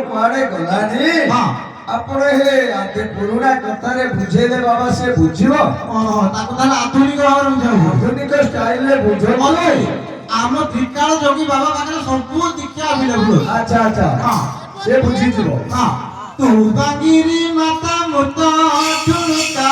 କୁଆଡେ ଗଲାନି ଆପଣ ହେ ଆତେ ପୁରୁଣା କଥାରେ ବୁଝେଇଲେ ବାବା ସେ ବୁଝିବ ତାକୁ ତାହେଲେ ଆଧୁନିକ ଭାବରେ ବୁଝାଉ ଆଧୁନିକ ଷ୍ଟାଇଲରେ ବୁଝଉଛନ୍ତି ଆମ ତ୍ରିକାଳ ଯୋଗୀ ବାବା ପାଖରେ ସବୁ ଦୀକ୍ଷା ଆଭେଲେବୁଲ ଆଚ୍ଛା ଆଚ୍ଛା ସେ ବୁଝିଯିବ ତୁ ବାଙ୍ଗିରି ମାତା ମୁତ ଠୁଣୁକା